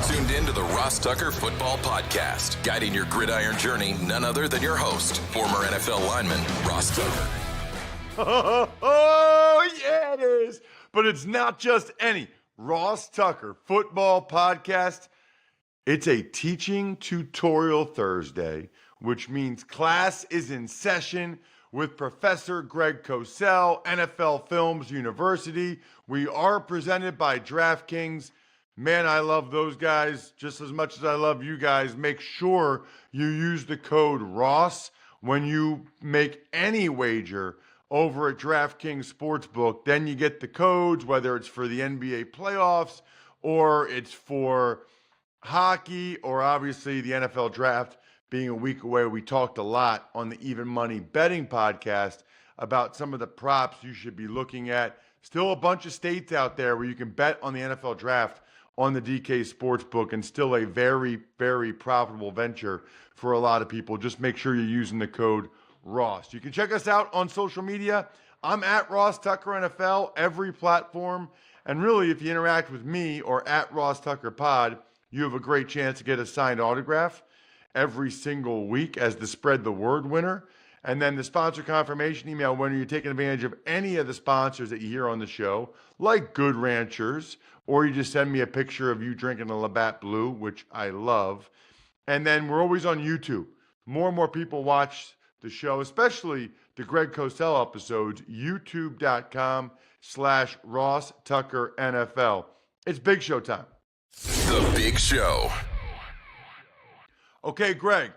tuned in to the Ross Tucker Football Podcast, guiding your gridiron journey, none other than your host, former NFL lineman, Ross Tucker. Oh, yeah, it is. But it's not just any Ross Tucker Football Podcast. It's a teaching tutorial Thursday, which means class is in session with Professor Greg Cosell, NFL Films University. We are presented by DraftKings. Man, I love those guys just as much as I love you guys. Make sure you use the code ROSS when you make any wager over at DraftKings Sportsbook. Then you get the codes, whether it's for the NBA playoffs or it's for hockey or obviously the NFL draft being a week away. We talked a lot on the Even Money Betting Podcast about some of the props you should be looking at. Still a bunch of states out there where you can bet on the NFL draft on the DK Sportsbook, and still a very, very profitable venture for a lot of people. Just make sure you're using the code Ross. You can check us out on social media. I'm at Ross Tucker NFL, every platform. And really, if you interact with me or at Ross Tucker Pod, you have a great chance to get a signed autograph every single week as the Spread the Word winner. And then the sponsor confirmation email when you're taking advantage of any of the sponsors that you hear on the show, like Good Ranchers, or you just send me a picture of you drinking a Labatt Blue, which I love. And then we're always on YouTube. More and more people watch the show, especially the Greg Cosell episodes, youtube.com/Ross Tucker NFL. It's Big Show time. The Big Show. Okay, Greg,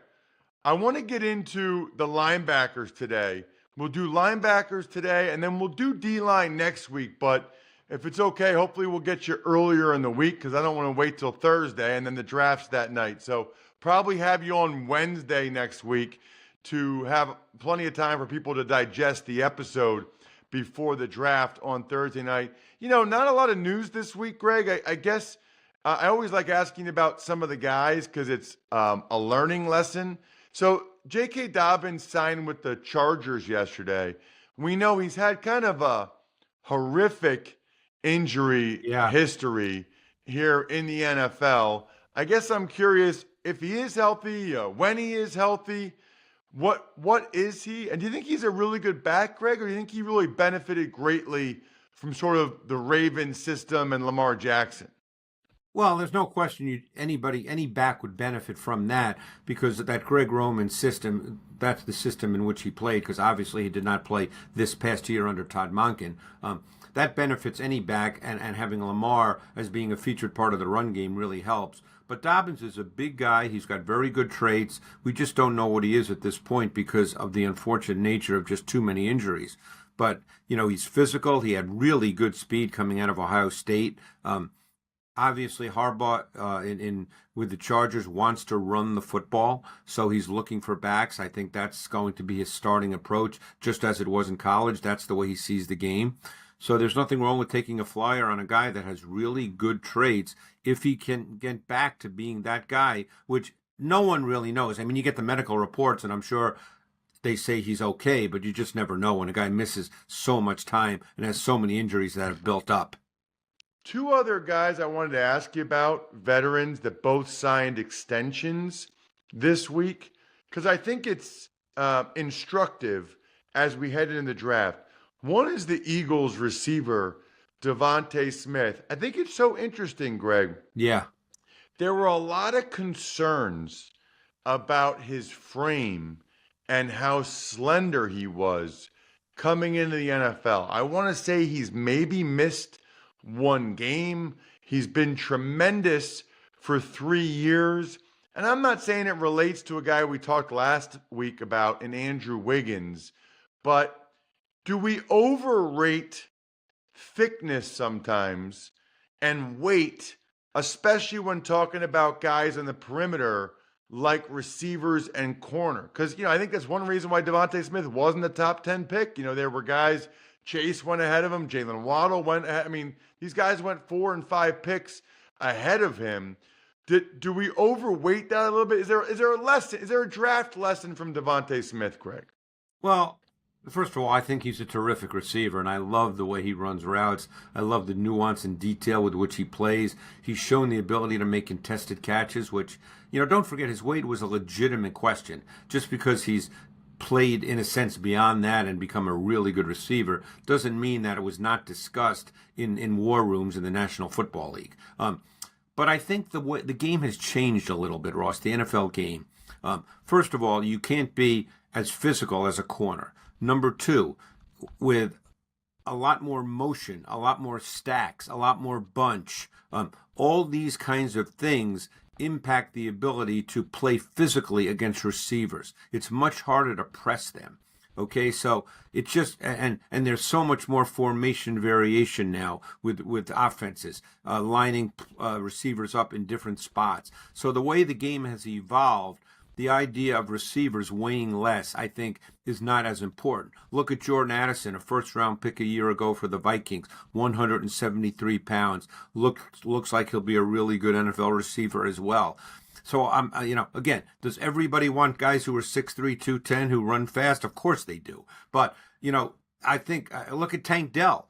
I want to get into the linebackers today. We'll do linebackers today, and then we'll do D-line next week. But if it's okay, hopefully we'll get you earlier in the week because I don't want to wait till Thursday, and then the draft's that night. So probably have you on Wednesday next week to have plenty of time for people to digest the episode before the draft on Thursday night. You know, not a lot of news this week, Greg. I guess I always like asking about some of the guys because it's a learning lesson. So J.K. Dobbins signed with the Chargers yesterday. We know he's had kind of a horrific injury history here in the NFL. I guess I'm curious if he is healthy, when he is healthy, what is he? And do you think he's a really good back, Greg, or do you think he really benefited greatly from sort of the Ravens system and Lamar Jackson? Well, there's no question any back would benefit from that because that Greg Roman system, that's the system in which he played, because obviously he did not play this past year under Todd Monken. That benefits any back, and having Lamar as being a featured part of the run game really helps. But Dobbins is a big guy. He's got very good traits. We just don't know what he is at this point because of the unfortunate nature of just too many injuries. But, you know, he's physical. He had really good speed coming out of Ohio State. Obviously, Harbaugh with the Chargers wants to run the football, so he's looking for backs. I think that's going to be his starting approach, just as it was in college. That's the way he sees the game. So there's nothing wrong with taking a flyer on a guy that has really good traits if he can get back to being that guy, which no one really knows. I mean, you get the medical reports, and I'm sure they say he's okay, but you just never know when a guy misses so much time and has so many injuries that have built up. Two other guys I wanted to ask you about, veterans that both signed extensions this week, because I think it's instructive as we head into the draft. One is the Eagles receiver, Devontae Smith. I think it's so interesting, Greg. Yeah. There were a lot of concerns about his frame and how slender he was coming into the NFL. I want to say he's maybe missed one game. He's been tremendous for 3 years. And I'm not saying it relates to a guy we talked last week about in Andrew Wiggins, but do we overrate thickness sometimes and weight, especially when talking about guys on the perimeter like receivers and corner? Because, you know, I think that's one reason why Devontae Smith wasn't a top 10 pick. You know, there were guys, Chase went ahead of him, Jalen Waddle went ahead. I mean, these guys went 4 and 5 picks ahead of him. Do we overweight that a little bit? Is there a lesson? Is there a draft lesson from Devontae Smith, Greg? Well, First of all, I think he's a terrific receiver, and I love the way he runs routes. I love the nuance and detail with which he plays. He's shown the ability to make contested catches, which, don't forget his weight was a legitimate question. Just because he's played, in a sense, beyond that and become a really good receiver doesn't mean that it was not discussed in war rooms in the National Football League. But I think the game has changed a little bit, Ross, the NFL game. First of all, you can't be as physical as a corner. Number two, with a lot more motion, a lot more stacks, a lot more bunch, all these kinds of things impact the ability to play physically against receivers. It's much harder to press them. Okay, so it's just and there's so much more formation variation now with offenses lining receivers up in different spots. So the way the game has evolved, the idea of receivers weighing less, I think, is not as important. Look at Jordan Addison, a first-round pick a year ago for the Vikings, 173 pounds. Looks like he'll be a really good NFL receiver as well. So, again, does everybody want guys who are 6'3", 210 who run fast? Of course they do. But, I think, look at Tank Dell.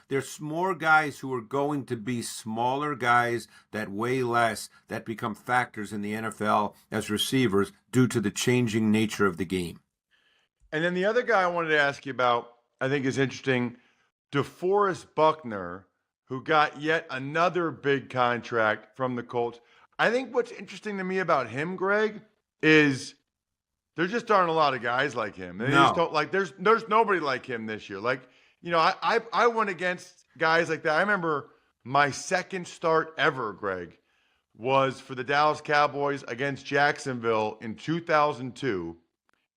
There's more guys who are going to be smaller guys that weigh less, that become factors in the NFL as receivers due to the changing nature of the game. And then the other guy I wanted to ask you about, I think is interesting, DeForest Buckner, who got yet another big contract from the Colts. I think what's interesting to me about him, Greg, is there just aren't a lot of guys like him. They just don't, there's nobody like him this year. I went against guys like that. I remember my second start ever, Greg, was for the Dallas Cowboys against Jacksonville in 2002.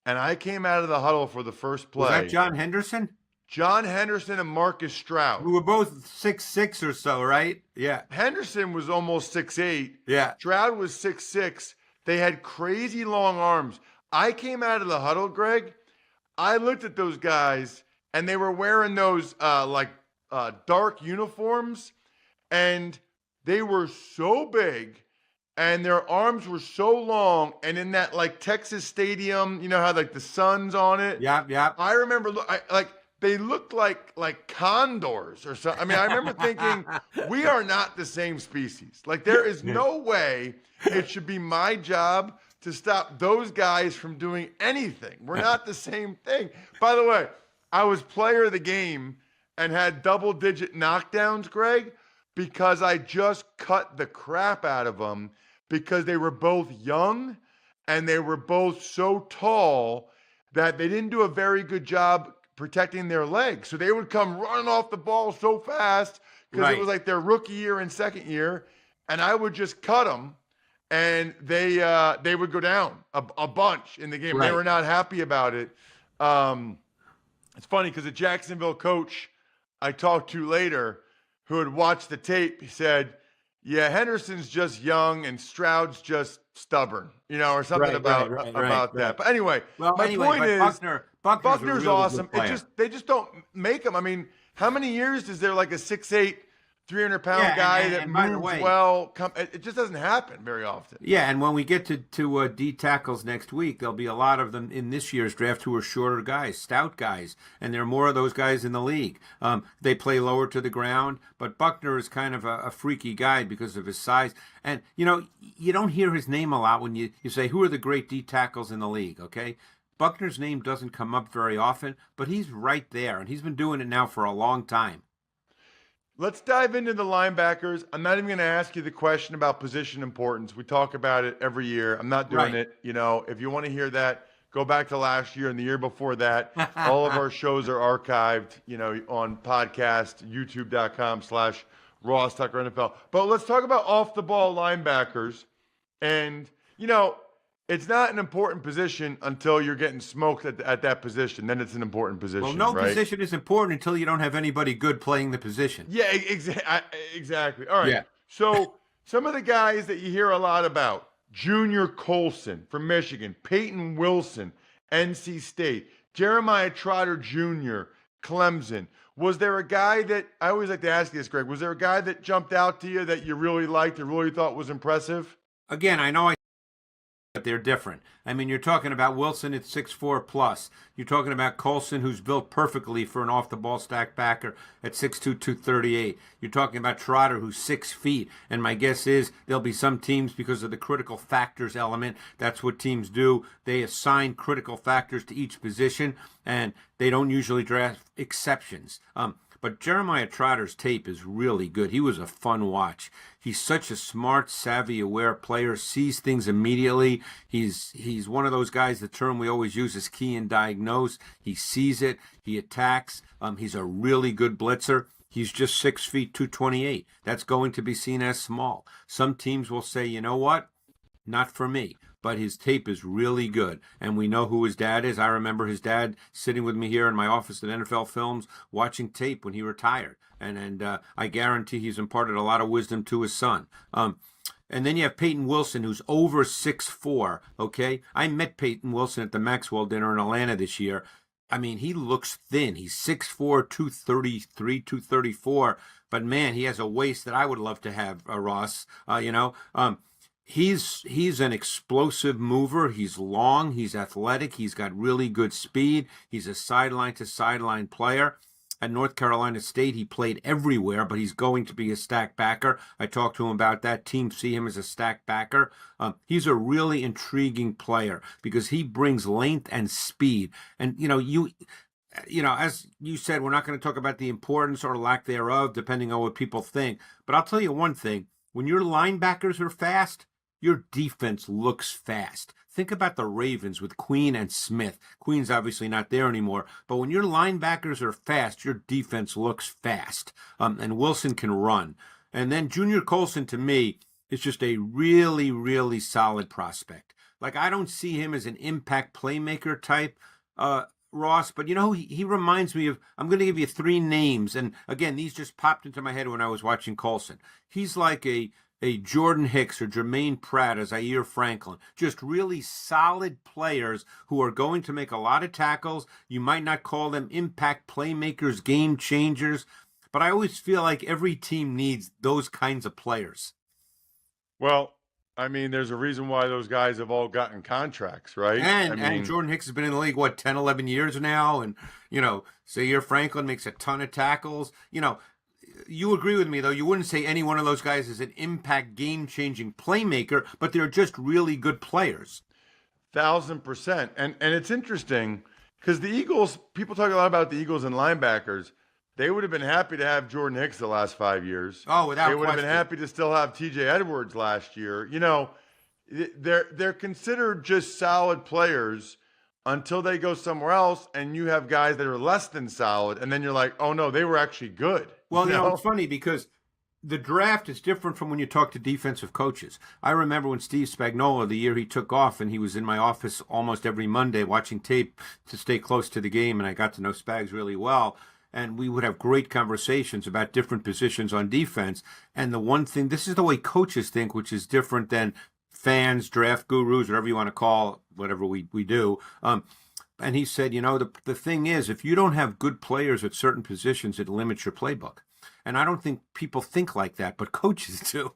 And I came out of the huddle for the first play. Was that John Henderson? John Henderson and Marcus Stroud. Who were both 6'6" or so, right? Yeah. Henderson was almost 6'8". Yeah. Stroud was 6'6". They had crazy long arms. I came out of the huddle, Greg. I looked at those guys, and they were wearing those dark uniforms, and they were so big, and their arms were so long, and in that Texas stadium, how the sun's on it. Yeah. I remember they looked like condors or something. I mean, I remember thinking, we are not the same species. There is no way it should be my job to stop those guys from doing anything. We're not the same thing. By the way, I was player of the game and had double-digit knockdowns, Greg, because I just cut the crap out of them because they were both young and they were both so tall that they didn't do a very good job protecting their legs. So they would come running off the ball so fast because it was their rookie year and second year, and I would just cut them, and they would go down a bunch in the game. Right. They were not happy about it. It's funny because a Jacksonville coach I talked to later who had watched the tape, he said, yeah, Henderson's just young and Stroud's just stubborn, or something about that. But anyway, my point is Buckner's really awesome. They just don't make him. I mean, how many years is there a 6'8", 300-pound guy that moves well? It just doesn't happen very often. Yeah, and when we get to D tackles next week, there'll be a lot of them in this year's draft who are shorter guys, stout guys, and there are more of those guys in the league. They play lower to the ground, but Buckner is kind of a freaky guy because of his size. And, you don't hear his name a lot when you say, who are the great D tackles in the league, okay? Buckner's name doesn't come up very often, but he's right there, and he's been doing it now for a long time. Let's dive into the linebackers. I'm not even going to ask you the question about position importance. We talk about it every year. I'm not doing it. If you want to hear that, go back to last year and the year before that. All of our shows are archived, on podcast, youtube.com/Ross Tucker NFL. But let's talk about off-the-ball linebackers. And, it's not an important position until you're getting smoked at that position. Then it's an important position. Well, no position is important until you don't have anybody good playing the position. Yeah, exactly. All right. Yeah. So some of the guys that you hear a lot about, Junior Colson from Michigan, Peyton Wilson, NC State, Jeremiah Trotter Jr., Clemson. Was there a guy that, I always like to ask you this, Greg, was there a guy that jumped out to you that you really liked and really thought was impressive? Again, I know but they're different. I mean, you're talking about Wilson at 6'4 plus. You're talking about Colson, who's built perfectly for an off-the-ball stack backer at 6'2", 238. You're talking about Trotter, who's 6 feet. And my guess is there'll be some teams, because of the critical factors element, that's what teams do. They assign critical factors to each position, and they don't usually draft exceptions. But Jeremiah Trotter's tape is really good. He was a fun watch. He's such a smart, savvy, aware player, sees things immediately. He's one of those guys, the term we always use is key and diagnose. He sees it. He attacks. He's a really good blitzer. He's just 6 feet, 228. That's going to be seen as small. Some teams will say, you know what? Not for me. But his tape is really good, and we know who his dad is. I remember his dad sitting with me here in my office at NFL Films watching tape when he retired, and I guarantee he's imparted a lot of wisdom to his son. And then you have Peyton Wilson, who's over 6'4", okay? I met Peyton Wilson at the Maxwell dinner in Atlanta this year. I mean, he looks thin. He's 6'4", 233, 234, but man, he has a waist that I would love to have, Ross, He's an explosive mover. He's long. He's athletic. He's got really good speed. He's a sideline-to-sideline player. At North Carolina State, he played everywhere, but he's going to be a stack backer. I talked to him about that. Teams see him as a stack backer. He's a really intriguing player because he brings length and speed. And, as you said, we're not going to talk about the importance or lack thereof, depending on what people think. But I'll tell you one thing. When your linebackers are fast, your defense looks fast. Think about the Ravens with Queen and Smith. Queen's obviously not there anymore, but when your linebackers are fast, your defense looks fast. And Wilson can run. And then Junior Colson, to me, is just a really, really solid prospect. Like, I don't see him as an impact playmaker type, Ross, but he reminds me of, I'm going to give you 3 names. And again, these just popped into my head when I was watching Colson. He's like a Jordan Hicks or Jermaine Pratt or Zaire Franklin, just really solid players who are going to make a lot of tackles. You might not call them impact playmakers, game changers, but I always feel like every team needs those kinds of players. Well, I mean, there's a reason why those guys have all gotten contracts, right? And Jordan Hicks has been in the league, 10, 11 years now? And, Zaire Franklin makes a ton of tackles. You agree with me, though. You wouldn't say any one of those guys is an impact game-changing playmaker, but they're just really good players. 1,000%. And it's interesting because the Eagles, people talk a lot about the Eagles and linebackers. They would have been happy to have Jordan Hicks the last 5 years. Oh, without question. They would have been happy to still have T.J. Edwards last year. They're considered just solid players until they go somewhere else and you have guys that are less than solid, and then you're like, oh, no, they were actually good. Well, it's funny because the draft is different from when you talk to defensive coaches. I remember when Steve Spagnuolo, the year he took off, and he was in my office almost every Monday watching tape to stay close to the game, and I got to know Spags really well. And we would have great conversations about different positions on defense. And the one thing, this is the way coaches think, which is different than fans, draft gurus, whatever you want to call whatever we do. And he said, the thing is, if you don't have good players at certain positions, it limits your playbook. And I don't think people think like that, but coaches do,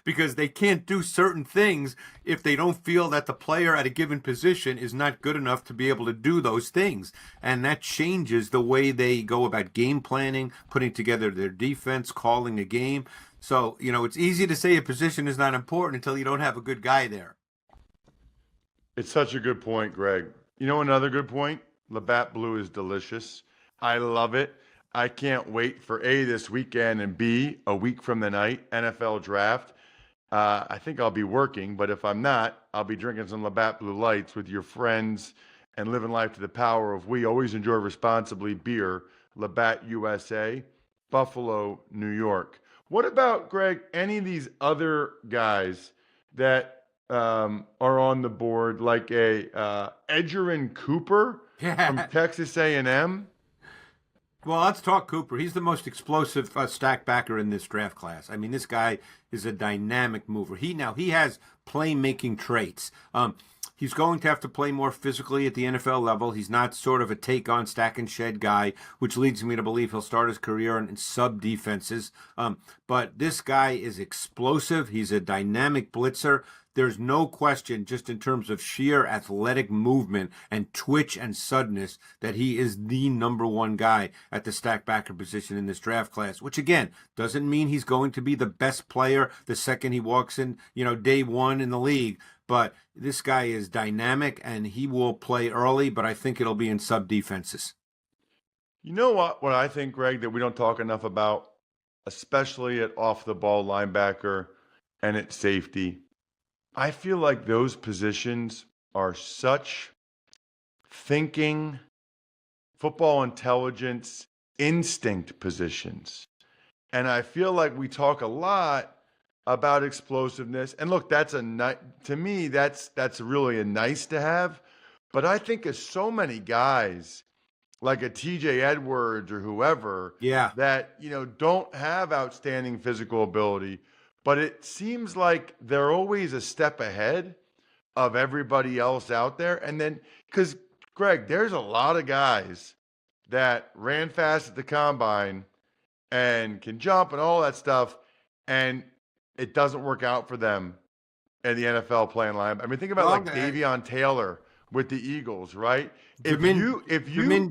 because they can't do certain things if they don't feel that the player at a given position is not good enough to be able to do those things. And that changes the way they go about game planning, putting together their defense, calling a game. So, it's easy to say a position is not important until you don't have a good guy there. It's such a good point, Greg. Another good point? Labatt Blue is delicious. I love it. I can't wait for A, this weekend, and B, a week from the night, NFL draft. I think I'll be working, but if I'm not, I'll be drinking some Labatt Blue Lights with your friends and living life to the power of we always enjoy responsibly beer, Labatt USA, Buffalo, New York. What about, Greg, any of these other guys that are on the board, like a Edgerrin Cooper from Texas A&M? Well, let's talk Cooper. He's the most explosive stack backer in this draft class. I mean, this guy is a dynamic mover. He has playmaking traits. He's going to have to play more physically at the NFL level. He's not sort of a take-on, stack-and-shed guy, which leads me to believe he'll start his career in sub-defenses. But this guy is explosive. He's a dynamic blitzer. There's no question, just in terms of sheer athletic movement and twitch and suddenness, that he is the number one guy at the stack backer position in this draft class, which, again, doesn't mean he's going to be the best player the second he walks in, day one in the league. But this guy is dynamic, and he will play early, but I think it'll be in sub-defenses. You know what I think, Greg, that we don't talk enough about, especially at off-the-ball linebacker and at safety? I feel like those positions are such thinking, football intelligence, instinct positions. And I feel like we talk a lot about explosiveness. And look, to me, that's really a nice to have. But I think of so many guys like a TJ Edwards or whoever that, don't have outstanding physical ability, but it seems like they're always a step ahead of everybody else out there. And then, because, Greg, there's a lot of guys that ran fast at the combine and can jump and all that stuff, and it doesn't work out for them in the NFL playing line. I mean, think about Davion Taylor with the Eagles, right? Jamin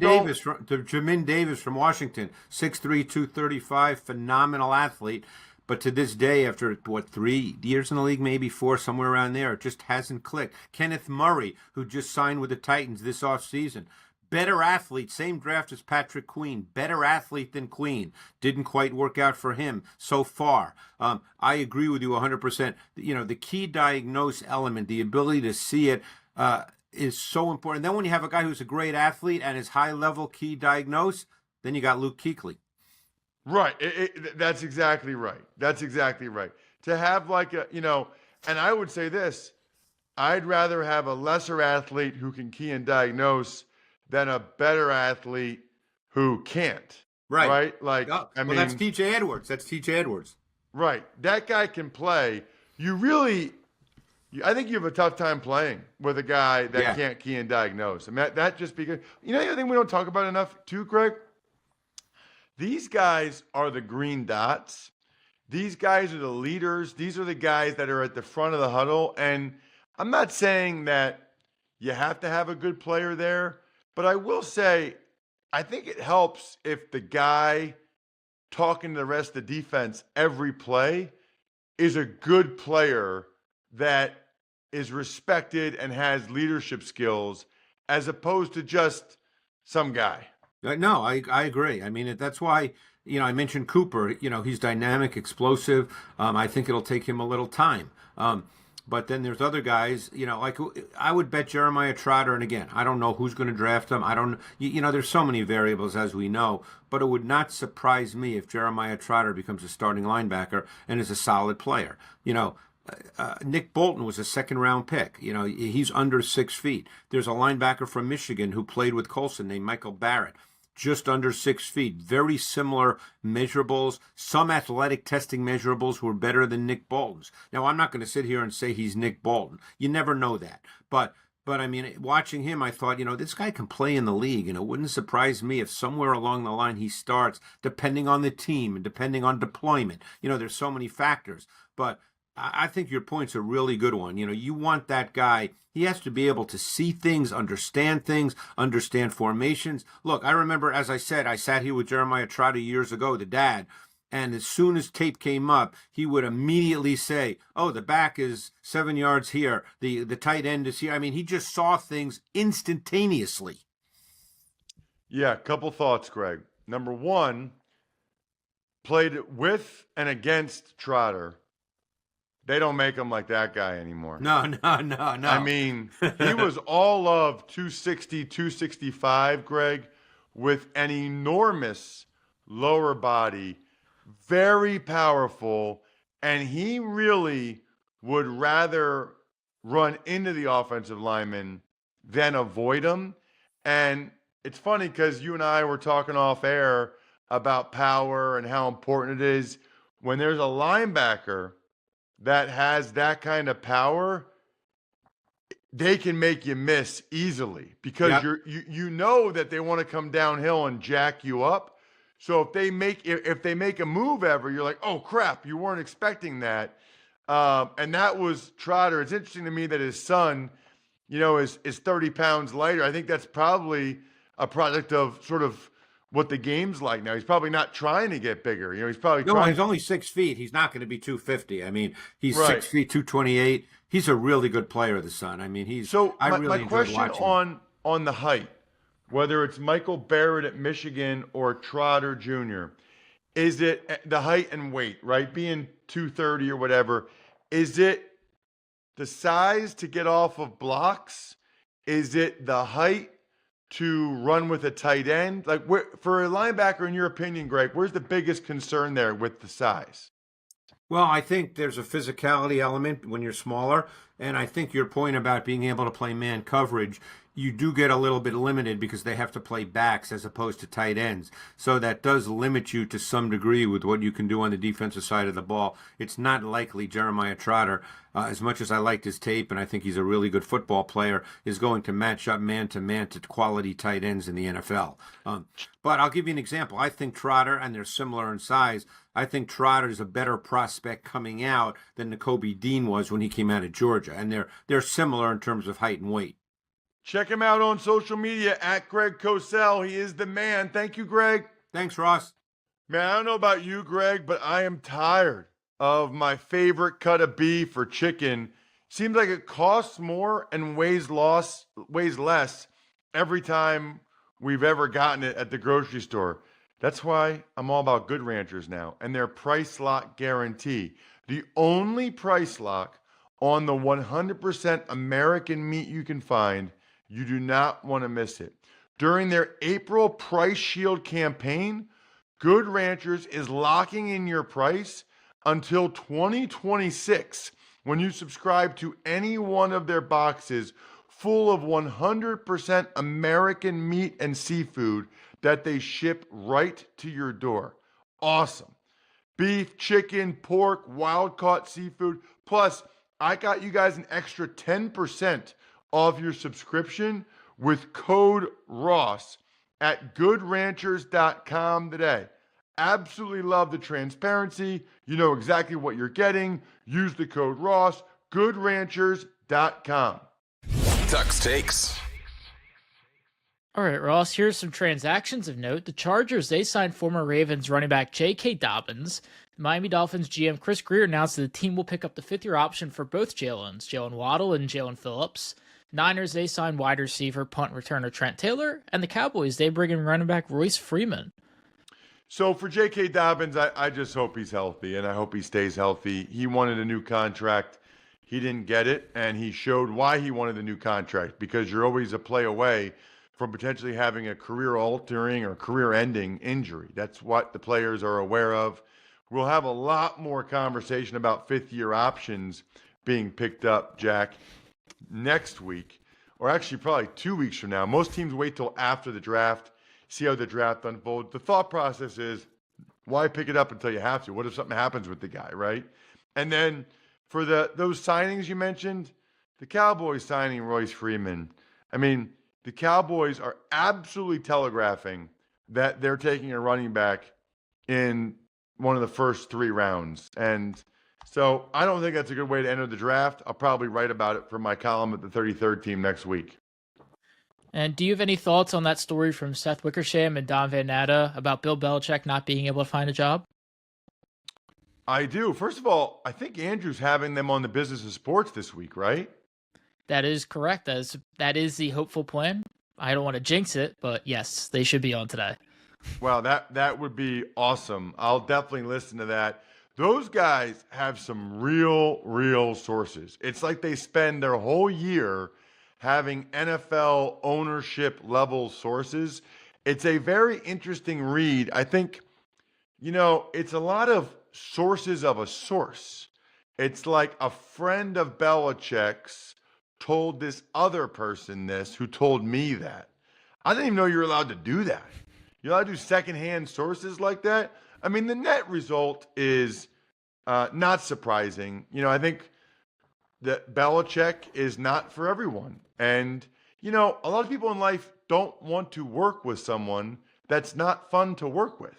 Davis from Washington, 6'3", 235, phenomenal athlete. But to this day, after, 3 years in the league, maybe 4, somewhere around there, it just hasn't clicked. Kenneth Murray, who just signed with the Titans this offseason, better athlete, same draft as Patrick Queen, better athlete than Queen. Didn't quite work out for him so far. I agree with you 100%. The key diagnose element, the ability to see it, is so important. Then when you have a guy who's a great athlete and is high-level key diagnose, then you got Luke Kuechly. Right. That's exactly right. That's exactly right. To have and I would say this, I'd rather have a lesser athlete who can key and diagnose than a better athlete who can't. Right. Right? That's TJ Edwards. Right. That guy can play. I think you have a tough time playing with a guy that can't key and diagnose. I mean, that just because, the other thing we don't talk about enough too, Greg, these guys are the green dots. These guys are the leaders. These are the guys that are at the front of the huddle. And I'm not saying that you have to have a good player there, but I will say I think it helps if the guy talking to the rest of the defense every play is a good player that is respected and has leadership skills as opposed to just some guy. No, I agree. I mean, that's why, I mentioned Cooper. He's dynamic, explosive. I think it'll take him a little time. But then there's other guys, I would bet Jeremiah Trotter. And again, I don't know who's going to draft him. I don't, there's so many variables, as we know. But it would not surprise me if Jeremiah Trotter becomes a starting linebacker and is a solid player. Nick Bolton was a second-round pick. He's under 6 feet. There's a linebacker from Michigan who played with Colson named Michael Barrett, just under 6 feet. Very similar measurables. Some athletic testing measurables were better than Nick Bolton's. Now, I'm not going to sit here and say he's Nick Bolton. You never know that. But I mean, watching him, I thought, this guy can play in the league, and it wouldn't surprise me if somewhere along the line he starts, depending on the team and depending on deployment. There's so many factors. But I think your point's a really good one. You want that guy. He has to be able to see things, understand formations. Look, I remember, as I said, I sat here with Jeremiah Trotter years ago, the dad, and as soon as tape came up, he would immediately say, oh, the back is 7 yards here. The tight end is here. I mean, he just saw things instantaneously. Yeah, a couple thoughts, Greg. Number one, played with and against Trotter. They don't make him like that guy anymore. No. I mean, he was all of 260, 265, Greg, with an enormous lower body, very powerful, and he really would rather run into the offensive lineman than avoid him. And it's funny because you and I were talking off air about power and how important it is when there's a linebacker that has that kind of power. they can make you miss easily because Yep. you know that they want to come downhill and jack you up. So if they make a move ever, you're like, oh crap, you weren't expecting that. And that was Trotter. It's interesting to me that his son, is 30 pounds lighter. I think that's probably a product of sort of what the game's like now. He's probably not trying to get bigger. He's probably No, trying. he's only 6 feet. He's not going to be 250. I mean, he's Right. 6 feet, 228. He's a really good player, the son. I mean, So I my really enjoyed question watching him. on the height, whether it's Michael Barrett at Michigan or Trotter Jr., is it the height and weight, right? Being 230 or whatever, is it the size to get off of blocks? Is it the height to run with a tight end? Like, for a linebacker, in your opinion, Greg, where's the biggest concern there with the size? Well, I think there's a physicality element when you're smaller, and I think your point about being able to play man coverage, you do get a little bit limited because they have to play backs as opposed to tight ends. So that does limit you to some degree with what you can do on the defensive side of the ball. It's not likely Jeremiah Trotter, as much as I liked his tape and I think he's a really good football player, is going to match up man to quality tight ends in the NFL. But I'll give you an example. I think Trotter, and they're similar in size, I think Trotter is a better prospect coming out than Nakobe Dean was when he came out of Georgia. And they're similar in terms of height and weight. Check him out on social media at Greg Cosell. He is the man. Thank you, Greg. Thanks, Ross. Man, I don't know about you, Greg, but I am tired of my favorite cut of beef or chicken. Seems like it costs more and weighs less every time we've ever gotten it at the grocery store. That's why I'm all about Good Ranchers now and their price lock guarantee. The only price lock on the 100% American meat you can find. You do not want to miss it. During their April Price Shield campaign, Good Ranchers is locking in your price until 2026 when you subscribe to any one of their boxes full of 100% American meat and seafood that they ship right to your door. Awesome. Beef, chicken, pork, wild-caught seafood. Plus, I got you guys an extra 10% off your subscription with code ROSS at goodranchers.com today. Absolutely love the transparency. You know exactly what you're getting. Use the code ROSS, goodranchers.com. Tuck's Takes. All right, Ross, here's some transactions of note. The Chargers, they signed former Ravens running back J.K. Dobbins. Miami Dolphins GM Chris Greer announced that the team will pick up the fifth-year option for both Jalen Waddle and Jalen Phillips. Niners, they signed wide receiver, punt returner Trent Taylor. And the Cowboys, they bring in running back Royce Freeman. So for J.K. Dobbins, I just hope he's healthy, and I hope he stays healthy. He wanted a new contract. He didn't get it, and he showed why he wanted a new contract, because you're always a play away from potentially having a career-altering or career-ending injury. That's what the players are aware of. We'll have a lot more conversation about fifth-year options being picked up, Jack, next week, or actually probably 2 weeks from now. Most teams wait till after the draft, see how the draft unfolds. The thought process is, why pick it up until you have to? What if something happens with the guy, right? And then for those signings you mentioned, the Cowboys signing Royce Freeman. I mean, the Cowboys are absolutely telegraphing that they're taking a running back in one of the first 3 rounds. And so I don't think that's a good way to enter the draft. I'll probably write about it for my column at the 33rd team next week. And do you have any thoughts on that story from Seth Wickersham and Don Van Natta about Bill Belichick not being able to find a job? I do. First of all, I think Andrew's having them on the Business of Sports this week, right? That is correct. That is the hopeful plan. I don't want to jinx it, but yes, they should be on today. Wow, that would be awesome. I'll definitely listen to that. Those guys have some real sources. It's like they spend their whole year having NFL ownership level sources. It's a very interesting read. I think, it's a lot of sources of a source. It's like a friend of Belichick's told this other person this who told me that. I didn't even know you were allowed to do that. You're allowed to do secondhand sources like that? I mean, the net result is not surprising. I think that Belichick is not for everyone. And, you know, a lot of people in life don't want to work with someone that's not fun to work with.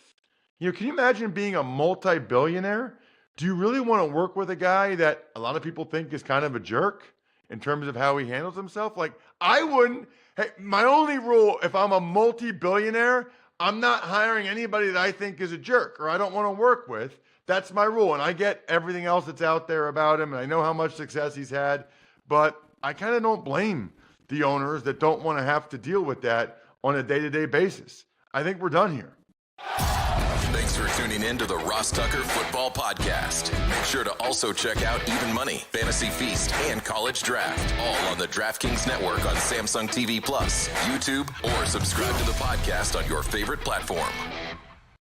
You know, can you imagine being a multi-billionaire? Do you really want to work with a guy that a lot of people think is kind of a jerk in terms of how he handles himself? Like, I wouldn't. Hey, my only rule, if I'm a multi-billionaire, I'm not hiring anybody that I think is a jerk or I don't want to work with. That's my rule. And I get everything else that's out there about him, and I know how much success he's had, but I kind of don't blame the owners that don't want to have to deal with that on a day-to-day basis. I think we're done here. Thanks for tuning in to the Ross Tucker Football Podcast. Make sure to also check out Even Money, Fantasy Feast, and College Draft, all on the DraftKings Network on Samsung TV Plus, YouTube, or subscribe to the podcast on your favorite platform.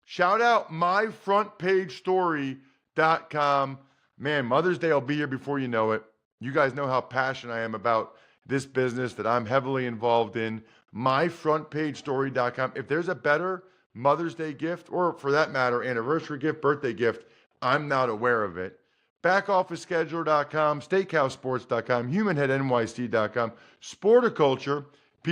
Shout out myfrontpagestory.com. Man, Mother's Day will be here before you know it. You guys know how passionate I am about this business that I'm heavily involved in. Myfrontpagestory.com. If there's a better Mother's Day gift, or for that matter, anniversary gift, birthday gift, I'm not aware of it. Backofficescheduler.com, steakhousesports.com, humanheadnyc.com, Sporticulture,